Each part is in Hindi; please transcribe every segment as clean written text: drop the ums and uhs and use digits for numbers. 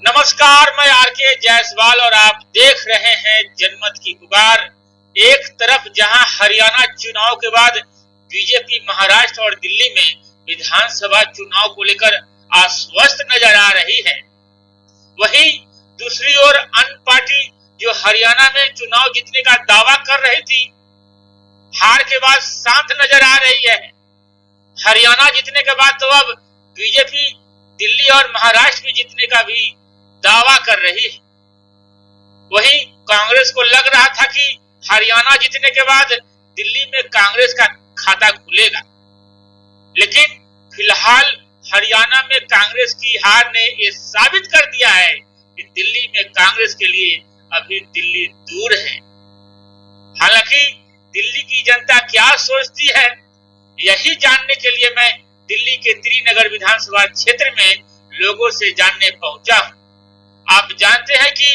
नमस्कार, मैं आरके जायसवाल और आप देख रहे हैं जनमत की पुकार। एक तरफ जहां हरियाणा चुनाव के बाद बीजेपी महाराष्ट्र और दिल्ली में विधानसभा चुनाव को लेकर आश्वस्त नजर आ रही है, वहीं दूसरी ओर अन्य पार्टी जो हरियाणा में चुनाव जीतने का दावा कर रही थी, हार के बाद शांत नजर आ रही है। हरियाणा जीतने के बाद तो अब बीजेपी दिल्ली और महाराष्ट्र में जीतने का भी दावा कर रही है। वहीं कांग्रेस को लग रहा था कि हरियाणा जीतने के बाद दिल्ली में कांग्रेस का खाता खुलेगा, लेकिन फिलहाल हरियाणा में कांग्रेस की हार ने यह साबित कर दिया है कि दिल्ली में कांग्रेस के लिए अभी दिल्ली दूर है। हालांकि दिल्ली की जनता क्या सोचती है, यही जानने के लिए मैं दिल्ली के त्रिनगर विधानसभा क्षेत्र में लोगों से जानने पहुंचा हूं। आप जानते हैं कि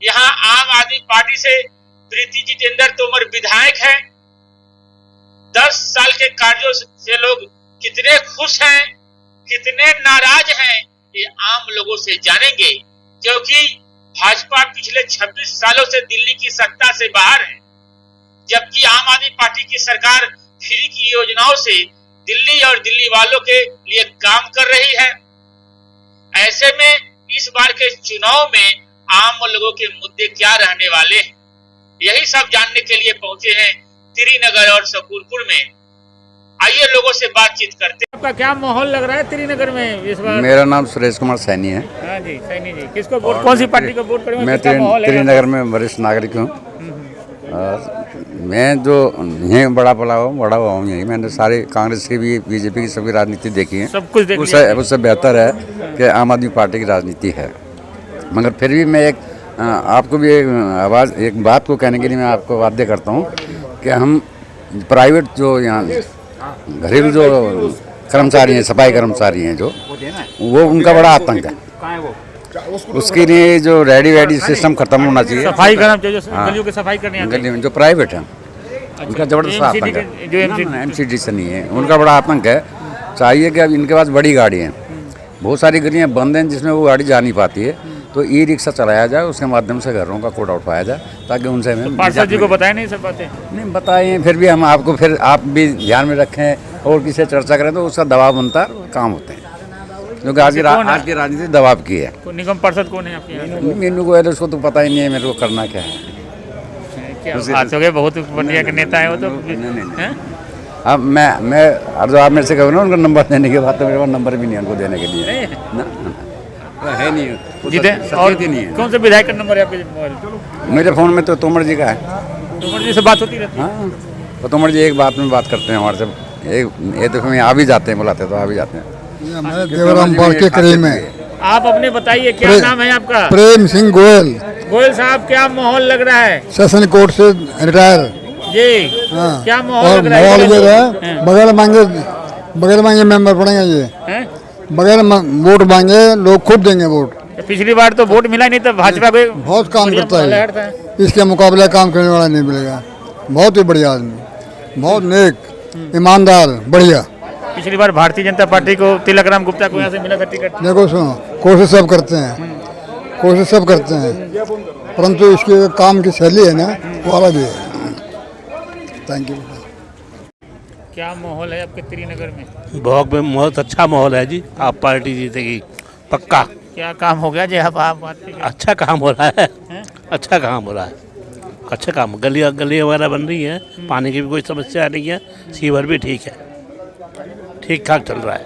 यहाँ आम आदमी पार्टी से प्रीति जितेंद्र तोमर विधायक है। 10 साल के कार्यों से लोग कितने खुश हैं, कितने नाराज हैं, ये आम लोगों से जानेंगे, क्योंकि भाजपा पिछले 26 सालों से दिल्ली की सत्ता से बाहर है, जबकि आम आदमी पार्टी की सरकार फ्री की योजनाओं से दिल्ली और दिल्ली वालों के लिए काम कर रही है। ऐसे में इस बार के चुनाव में आम लोगों के मुद्दे क्या रहने वाले हैं, यही सब जानने के लिए पहुंचे हैं त्रिनगर और शकूरपुर में। आइए लोगों से बातचीत करते हैं। आपका क्या माहौल लग रहा है त्रिनगर में इस बार? मेरा नाम सुरेश कुमार सैनी है। हाँ जी, सैनी जी, किसको वोट, कौन सी पार्टी को वोट करेंगे? मैं त्रिनगर में वरिष्ठ नागरिक हूँ। मैं जो यहीं बड़ा हुआ हूँ यहीं। मैंने सारे कांग्रेस की भी, बीजेपी की सभी राजनीति देखी है, सब कुछ देख उससे बेहतर है कि आम आदमी पार्टी की राजनीति है। मगर फिर भी मैं आपको भी एक बात को कहने के लिए मैं आपको वादे करता हूँ कि हम प्राइवेट जो यहाँ घरेलू जो कर्मचारी हैं, सफाई कर्मचारी हैं, जो वो उनका बड़ा आतंक है। उसके लिए जो रेडी सिस्टम खत्म होना चाहिए। सफाई कर्मचारी गलियों की सफाई करने आते हैं, जो प्राइवेट है, उनका जबरदस्त आतंक है। जो एमसीडी से नहीं है, उनका बड़ा आतंक है। चाहिए कि अब इनके पास बड़ी गाड़ी है, बहुत सारी गलियाँ बंद हैं जिसमें वो गाड़ी जा नहीं पाती है, तो ई रिक्शा चलाया जाए, उसके माध्यम से घरों का कोटा उठवाया जाए, ताकि उनसे हमें पार्षद जी को बताया नहीं सब बातें? नहीं बताए, फिर भी हम आपको, फिर आप भी ध्यान में रखें और किसी से चर्चा करें तो उसका दबाव बनता काम होते हैं, क्योंकि आज की राजनीति दबाव की है। निगम पार्षद कौन है आपके यहाँ? मेनू को उसको तो पता ही नहीं है मेरे को करना क्या है। क्या बहुत बढ़िया के नेता है वो तो। अब मैं जो आप मेरे से कहो ना उनका नंबर देने के बाद, तो मेरे पास नंबर भी नहीं है उनको देने के लिए ना, है नहीं, और नहीं है। कौन से विधायक का नंबर है आपके मोबाइल? मेरे फ़ोन में तो तोमर जी का है। तोमर जी से बात होती रहती है? हाँ, तो तोमर जी एक बात में बात करते हैं हमारे से, एक तो हमें आ भी जाते हैं, बुलाते तो आ भी जाते हैं। देवराम बाग के करीब में। आप अपने बताइए, क्या नाम है आपका? प्रेम सिंह गोयल। गोयल साहब, क्या माहौल लग रहा है? सेशन कोर्ट से रिटायर जी। हाँ। क्या माहौल लग रहा है? बगैर मांगे मेंबर पड़ेंगे ये, बगैर वोट मांगे लोग खुद देंगे वोट। पिछली बार तो वोट मिला नहीं, तो भाजपा को बहुत काम करता है, इसके मुकाबले काम करने वाला नहीं मिलेगा। बहुत ही बढ़िया आदमी, बहुत नेक, ईमानदार, बढ़िया। पिछली बार भारतीय जनता पार्टी को तिलकराम गुप्ता को यहाँ से मिला था टिकट। देखो सुनो, कोशिश सब करते हैं, परंतु इसके काम की शैली है ना, वो अलग है। Thank you. क्या माहौल है आपके त्रिनगर में? बहुत अच्छा माहौल है जी। आप पार्टी जीतेगी पक्का। क्या काम हो गया जी? आप अच्छा काम हो रहा है, अच्छा काम हो रहा है, अच्छा काम। गलियाँ वगैरह बन रही हैं, पानी की भी कोई समस्या नहीं है, सीवर भी ठीक है, ठीक ठाक चल रहा है।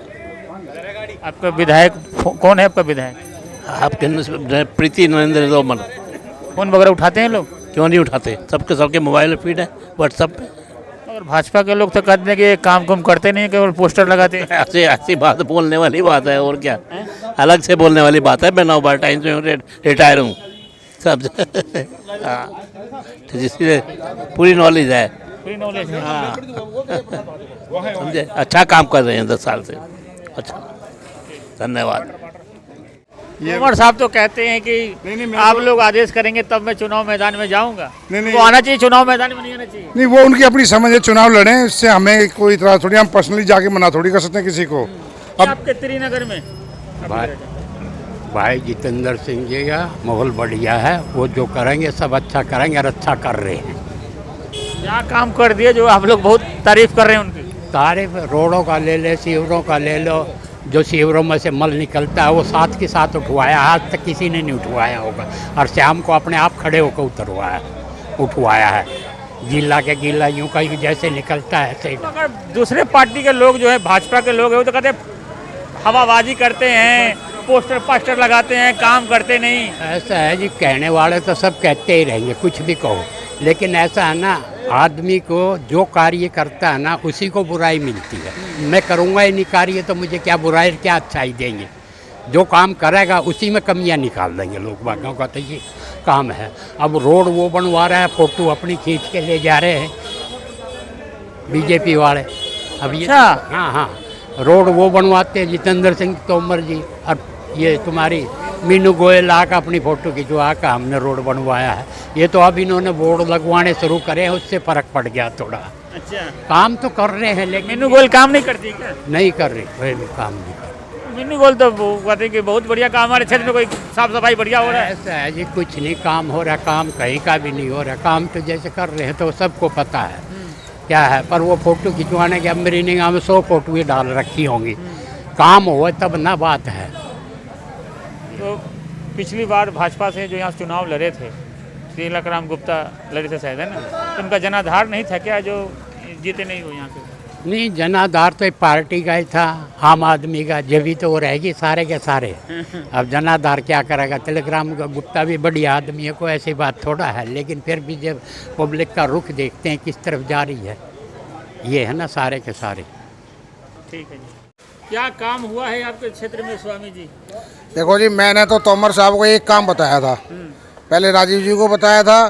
आपका विधायक कौन है? आपका विधायक आपके प्रीति नरेंद्र तोमर। फोन वगैरह उठाते हैं लोग? क्यों नहीं उठाते, सबके मोबाइल फीड है व्हाट्सएप पे। और भाजपा के लोग तो कहते हैं कि काम करते नहीं, केवल पोस्टर लगाते हैं। ऐसी बात बोलने वाली बात है, और क्या अलग से बोलने वाली बात है। मैं 9 बार टाइम से रिटायर हूँ सब। हाँ, जिससे पूरी नॉलेज है। हाँ, समझे, अच्छा काम कर रहे हैं 10 साल से। अच्छा, धन्यवाद। तोमर साहब तो कहते हैं कि आप लोग आदेश करेंगे तब मैं चुनाव मैदान में जाऊंगा। वो आना चाहिए, चुनाव मैदान में नहीं आना चाहिए। नहीं, वो उनकी अपनी समझ है, चुनाव लड़ें, इससे हमें कोई इतना थोड़ी, हम पर्सनली जाके मना थोड़ी कर सकते हैं किसी को। अब आपके त्रिनगर में भाई जितेंद्र सिंह जी का माहौल बढ़िया है, वो जो करेंगे सब अच्छा करेंगे और अच्छा कर रहे हैं। क्या काम कर दिए जो आप लोग बहुत तारीफ कर रहे हैं उनकी? तारीफ रोडों का ले ले, सीवरों का ले लो, जो सीवरों में से मल निकलता है वो साथ के साथ उठवाया, आज तक किसी ने नहीं उठवाया होगा। और शाम को अपने आप खड़े होकर उठवाया है। गीला के गीला यूँ का जैसे निकलता है ऐसे ही। तो अगर दूसरे पार्टी के लोग जो है, भाजपा के लोग हैं, वो तो कहते हैं हवाबाजी करते हैं, पोस्टर लगाते हैं, काम करते नहीं। ऐसा है जी, कहने वाले तो सब कहते ही रहेंगे, कुछ भी कहो, लेकिन ऐसा है ना, आदमी को जो कार्य करता है ना उसी को बुराई मिलती है। मैं करूँगा ही नहीं कार्य तो मुझे क्या बुराई क्या अच्छाई देंगे। जो काम करेगा उसी में कमियां निकाल देंगे लोग बागों का, तो ये काम है। अब रोड वो बनवा रहा है, फोटो अपनी खींच के ले जा रहे हैं बीजेपी वाले। अब ये हाँ, रोड वो बनवाते हैं जितेंद्र सिंह तोमर जी, और ये तुम्हारी मीनू गोयल आकर अपनी फ़ोटो खिंचवा कर हमने रोड बनवाया है। ये तो अब इन्होंने बोर्ड लगवाने शुरू करे हैं, उससे फ़र्क पड़ गया थोड़ा। अच्छा, काम तो कर रहे हैं लेकिन मीनू गोयल काम नहीं करती क्या? नहीं कर रही, वही भी काम नहीं कर रही। मीनू गोयल तो वो कहते हैं कि बहुत बढ़िया काम, हमारे क्षेत्र में कोई साफ सफाई बढ़िया हो रहा है। ऐसा है जी, कुछ नहीं काम हो रहा, काम कहीं का भी नहीं हो रहा। काम तो जैसे कर रहे हैं तो सबको पता है क्या है, पर वो फ़ोटो खिंचवाने के अब मेरी निगाह में 100 फोटो ही डाल रखी होंगी। काम हो तब ना बात है। तो पिछली बार भाजपा से जो यहाँ चुनाव लड़े थे, तिलकराम गुप्ता लड़े थे शायद, है ना, तो उनका जनाधार नहीं था क्या जो जीते नहीं हो यहाँ के? नहीं, जनाधार तो एक पार्टी का ही था, आम आदमी का, जब भी तो वो रहेगी सारे के सारे। अब जनाधार क्या करेगा? तिलकराम गुप्ता भी बड़ी आदमी है, कोई ऐसी बात थोड़ा है, लेकिन फिर भी जब पब्लिक का रुख देखते हैं किस तरफ जा रही है, ये है ना सारे के सारे। ठीक है जी। क्या काम हुआ है आपके क्षेत्र में स्वामी जी? देखो जी, मैंने तो तोमर साहब को एक काम बताया था, पहले राजीव जी को बताया था,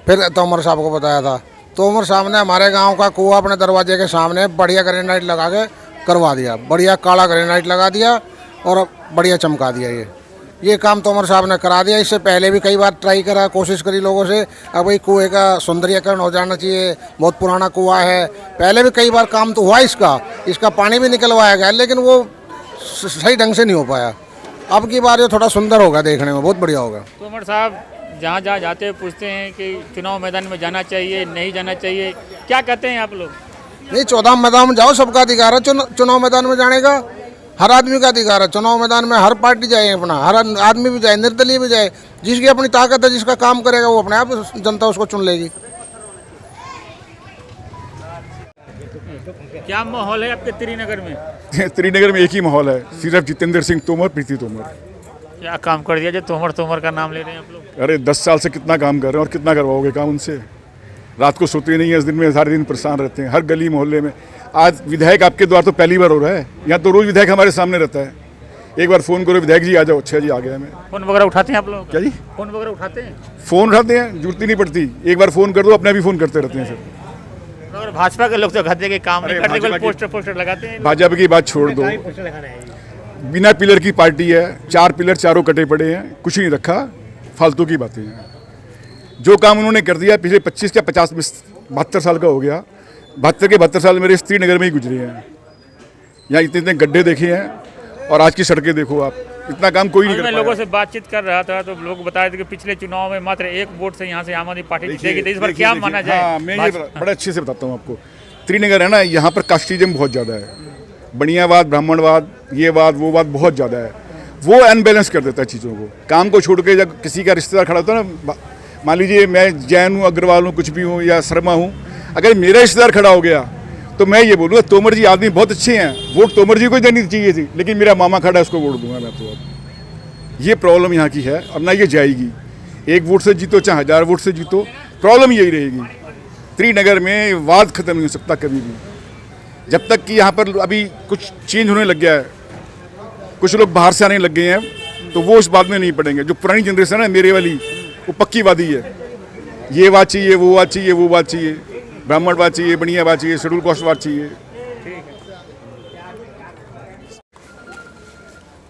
फिर तोमर साहब को बताया था। तोमर साहब ने हमारे गांव का कुआं अपने दरवाजे के सामने बढ़िया ग्रेनाइट लगा के करवा दिया, बढ़िया काला ग्रेनाइट लगा दिया और बढ़िया चमका दिया। ये काम तोमर साहब ने करा दिया। इससे पहले भी कई बार ट्राई करा, कोशिश करी लोगों से, अब भाई कुएँ का सौंदर्यकरण हो जाना चाहिए, बहुत पुराना कुआं है। पहले भी कई बार काम तो हुआ इसका पानी भी निकलवाया गया, लेकिन वो सही ढंग से नहीं हो पाया। अब की बार ये थोड़ा सुंदर होगा, देखने में बहुत बढ़िया होगा। तोमर साहब जहाँ जाते हैं पूछते हैं कि चुनाव मैदान में जाना चाहिए नहीं जाना चाहिए, क्या कहते हैं आप लोग? नहीं, 14 मैदान में जाओ, सबका अधिकार है चुनाव मैदान में जाने का, हर आदमी का अधिकार है। चुनाव मैदान में हर पार्टी जाए, अपना हर आदमी भी जाए, निर्दलीय भी जाए, जिसकी अपनी ताकत है, जिसका काम करेगा वो अपने आप जनता उसको चुन लेगी। क्या माहौल है आपके त्रिनगर में? त्रिनगर में एक ही माहौल है, सिर्फ जितेंद्र सिंह तोमर, प्रीति तोमर। क्या काम कर दिया जो तोमर का नाम ले रहे हैं आप लोग? अरे 10 साल से कितना काम कर रहे हैं और कितना करवाओगे काम उनसे? रात को सोते नहीं है, इस दिन में सारे दिन परेशान रहते हैं, हर गली मोहल्ले में। आज विधायक आपके द्वार तो पहली बार हो रहा है, यहाँ तो रोज विधायक हमारे सामने रहता है। एक बार फ़ोन करो, विधायक जी आ जाओ, अच्छा जी आ गया मैं। फोन वगैरह उठाते हैं आप लोग? क्या जी? फोन वगैरह उठाते हैं? फ़ोन उठाते हैं, जरूरत ही नहीं पड़ती, एक बार फ़ोन कर दो, अपने भी फ़ोन करते रहते हैं फिर। और भाजपा के लोग तो कहते हैं कि काम नहीं करते, केवल पोस्टर लगाते हैं। भाजपा की बात छोड़ दो, बिना पिलर की पार्टी है, 4 पिलर चारों कटे पड़े हैं, कुछ नहीं रखा, फालतू की बातें हैं। जो काम उन्होंने कर दिया पिछले 25 या 50 72 साल का हो गया, 72 के 72 साल मेरे श्रीनगर में ही गुजरे हैं। यहाँ इतने गड्ढे देखे हैं और आज की सड़कें देखो आप, इतना काम कोई नहीं कर पाया। मैं लोगों से बातचीत कर रहा था तो लोग बता रहे थे कि पिछले चुनाव में मात्र 1 वोट से यहाँ से आम आदमी पार्टी जीतेगी, तो इस बार क्या माना जाए? हाँ, मैं ये बड़े अच्छे से बताता हूँ आपको। त्रिनगर है ना, यहाँ पर कास्टिज्म बहुत ज़्यादा है, बनियावाद, ब्राह्मणवाद, ये वाद वो वाद बहुत ज़्यादा है। वो अनबैलेंस कर देता है चीज़ों को। काम को छोड़ के जब किसी का रिश्तेदार खड़ा होता है ना, मान लीजिए मैं जैन हूँ, अग्रवाल हूँ, कुछ भी हूँ या शर्मा हूँ, अगर मेरा रिश्तेदार खड़ा हो गया तो मैं ये बोलूँगा तोमर जी आदमी बहुत अच्छे हैं, वोट तोमर जी को देनी चाहिए थी, लेकिन मेरा मामा खड़ा है उसको वोट दूंगा मैं। तो अब ये प्रॉब्लम यहाँ की है और ना ये जाएगी। 1 वोट से जीतो चाहे 1000 वोट से जीतो, प्रॉब्लम यही रहेगी। त्रिनगर में वाद खत्म नहीं हो सकता कभी भी, जब तक कि यहाँ पर अभी कुछ चेंज होने लग गया है, कुछ लोग बाहर से आने लग गए हैं, तो वो इस बात में नहीं पड़ेंगे। जो पुरानी जनरेशन है मेरे वाली, वो पक्की वादी है, ये बात चाहिए, वो बात चाहिए, वो बात चाहिए, ब्राह्मण बात चाहिए, बढ़िया बात चाहिए, शेड्यूल कास्ट बात चाहिए।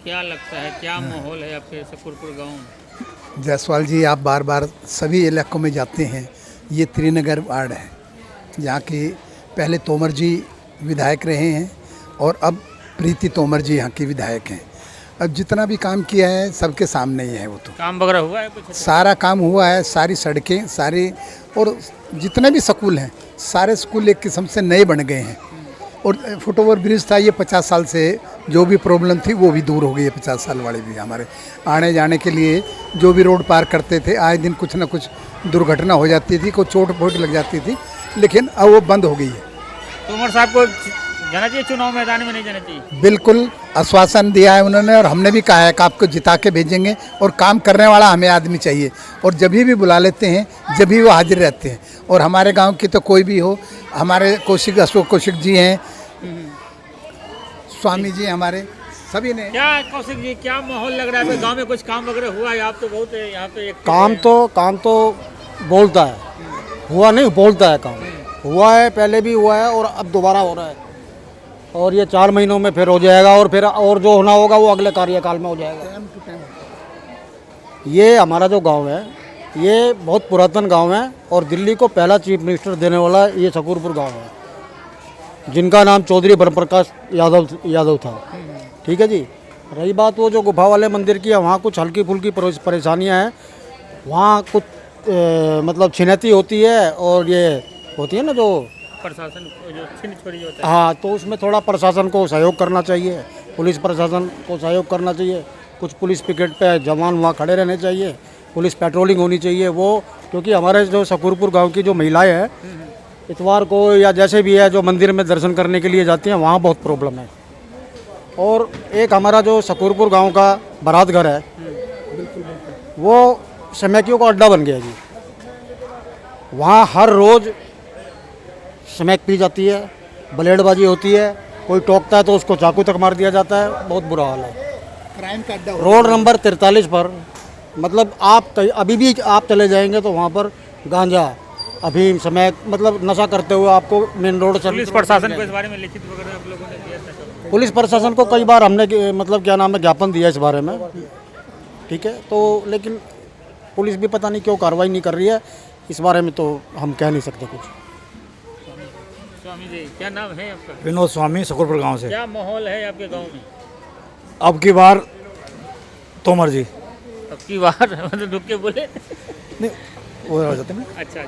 क्या लगता है, क्या माहौल है आपके शकरपुर गाँव में? जायसवाल जी, आप बार बार सभी इलाकों में जाते हैं, ये त्रिनगर वार्ड है जहाँ के पहले तोमर जी विधायक रहे हैं और अब प्रीति तोमर जी यहाँ के विधायक हैं। अब जितना भी काम किया है सबके सामने ही है वो तो। काम वगैरह हुआ है कुछ? सारा काम हुआ है, सारी सड़कें सारी, और जितने भी स्कूल हैं सारे स्कूल एक किस्म से नए बन गए हैं। और फुटओवर ब्रिज था, ये 50 साल से जो भी प्रॉब्लम थी वो भी दूर हो गई है। 50 साल वाले भी हमारे आने जाने के लिए जो भी रोड पार करते थे, आए दिन कुछ ना कुछ दुर्घटना हो जाती थी, कोई चोट फोट लग जाती थी, लेकिन अब वो बंद हो गई है। तोमर साहब को जाना चाहिए चुनाव मैदान में, नहीं जाना चाहिए? बिल्कुल आश्वासन दिया है उन्होंने, और हमने भी कहा है कि आपको जिता के भेजेंगे, और काम करने वाला हमें आदमी चाहिए, और जब भी बुला लेते हैं जब भी वो हाजिर रहते हैं। और हमारे गांव की तो कोई भी हो, हमारे कौशिक अशोक कौशिक जी हैं, स्वामी जी हमारे, सभी ने। क्या कौशिक जी, क्या माहौल लग रहा है गांव में? कुछ काम वगैरह हुआ है? आप तो बहुत यहाँ पे काम तो बोलता है, हुआ नहीं, बोलता है। काम हुआ है, पहले भी हुआ है और अब दोबारा हो रहा है, और ये 4 महीनों में फिर हो जाएगा, और फिर और जो होना होगा वो अगले कार्यकाल में हो जाएगा। ये हमारा जो गांव है ये बहुत पुरातन गांव है, और दिल्ली को पहला चीफ मिनिस्टर देने वाला ये शकूरपुर गांव है, जिनका नाम चौधरी ब्रह्मप्रकाश यादव था। ठीक है जी। रही बात वो जो गुफा वाले मंदिर की है, वहाँ कुछ हल्की फुल्की परेशानियाँ हैं, वहाँ कुछ मतलब छिनैती होती है, और ये होती है ना जो प्रशासन जो छिन छोड़ी होता है। हाँ, तो उसमें थोड़ा प्रशासन को सहयोग करना चाहिए, पुलिस प्रशासन को सहयोग करना चाहिए। कुछ पुलिस पिकेट पे जवान वहाँ खड़े रहने चाहिए, पुलिस पेट्रोलिंग होनी चाहिए वो, क्योंकि हमारे जो शकूरपुर गांव की जो महिलाएं हैं इतवार को या जैसे भी है जो मंदिर में दर्शन करने के लिए जाती हैं, वहाँ बहुत प्रॉब्लम है। और एक हमारा जो शकूरपुर गांव का बारात घर है, वो स्मैकियों का अड्डा बन गया जी। वहाँ हर रोज़ स्मैक पी जाती है, ब्लेडबाजी होती है, कोई टोकता है तो उसको चाकू तक मार दिया जाता है, बहुत बुरा हाल है। क्राइम का अड्डा रोड नंबर 43 पर, मतलब आप अभी भी आप चले जाएंगे तो वहाँ पर गांजा, अफीम, स्मैक, मतलब नशा करते हुए आपको मेन रोड से। पुलिस प्रशासन को इस बारे में लिखित वगैरह आप लोगों ने दिया था? पुलिस प्रशासन को कई बार हमने मतलब क्या नाम है ज्ञापन दिया इस बारे में। ठीक है, तो लेकिन पुलिस भी पता नहीं क्यों कार्रवाई नहीं कर रही है, इस बारे में तो हम कह नहीं सकते कुछ। स्वामी जी, क्या नाम है आपका? विनोद स्वामी, शकूरपुर गांव से। क्या माहौल है आपके गांव में? अब की बार तोमर जी। अब की बार मतलब रुक के बोले नहीं, वो हो जाते हैं। अच्छा।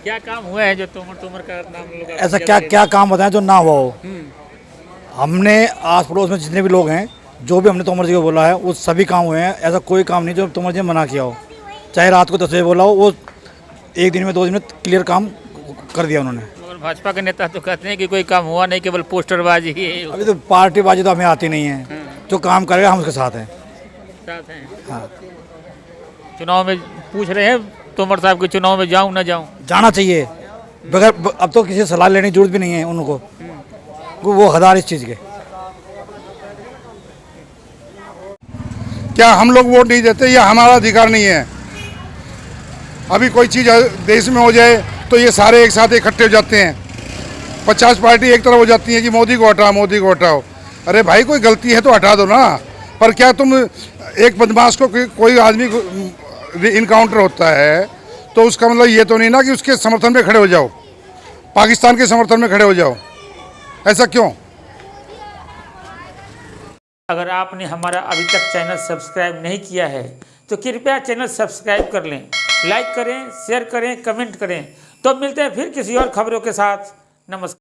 क्या काम हुआ है जो तोमर का नाम लोग ऐसा क्या काम बताएं जो ना हुआ हो? हमने आस पड़ोस में जितने भी लोग हैं, जो भी हमने तोमर जी को बोला है वो सभी काम हुए हैं। ऐसा कोई काम नहीं जो तोमर जी ने मना किया हो, चाहे रात को 10 बजे बोला हो, वो 1 दिन में 2 दिन में क्लियर काम कर दिया उन्होंने। मगर भाजपा के नेता तो कहते हैं कि कोई काम हुआ नहीं, केवल पोस्टरबाजी ही है। अभी तो पार्टीबाजी तो हमें आती नहीं है, जो काम करेगा हम उसके साथ हैं। साथ हैं। हाँ, चुनाव में पूछ रहे हैं तोमर साहब के चुनाव में जाऊं ना जाऊं? जाना चाहिए, बगैर अब तो किसी से सलाह लेने की जरूरत भी नहीं है उनको, वो हदार इस चीज़ के। क्या हम लोग वोट नहीं देते? यह हमारा अधिकार नहीं है। अभी कोई चीज़ देश में हो जाए तो ये सारे एक साथ इकट्ठे हो जाते हैं, 50 पार्टी एक तरफ हो जाती है कि मोदी को हटाओ, मोदी को हटाओ। अरे भाई, कोई गलती है तो हटा दो ना। पर क्या तुम एक बदमाश को कोई आदमी इनकाउंटर होता है तो उसका मतलब ये तो नहीं ना कि उसके समर्थन में खड़े हो जाओ, पाकिस्तान के समर्थन में खड़े हो जाओ? ऐसा क्यों? अगर आपने हमारा अभी तक चैनल सब्सक्राइब नहीं किया है तो कृपया चैनल सब्सक्राइब कर लें, लाइक करें, शेयर करें, कमेंट करें। तो मिलते हैं फिर किसी और खबरों के साथ। नमस्कार।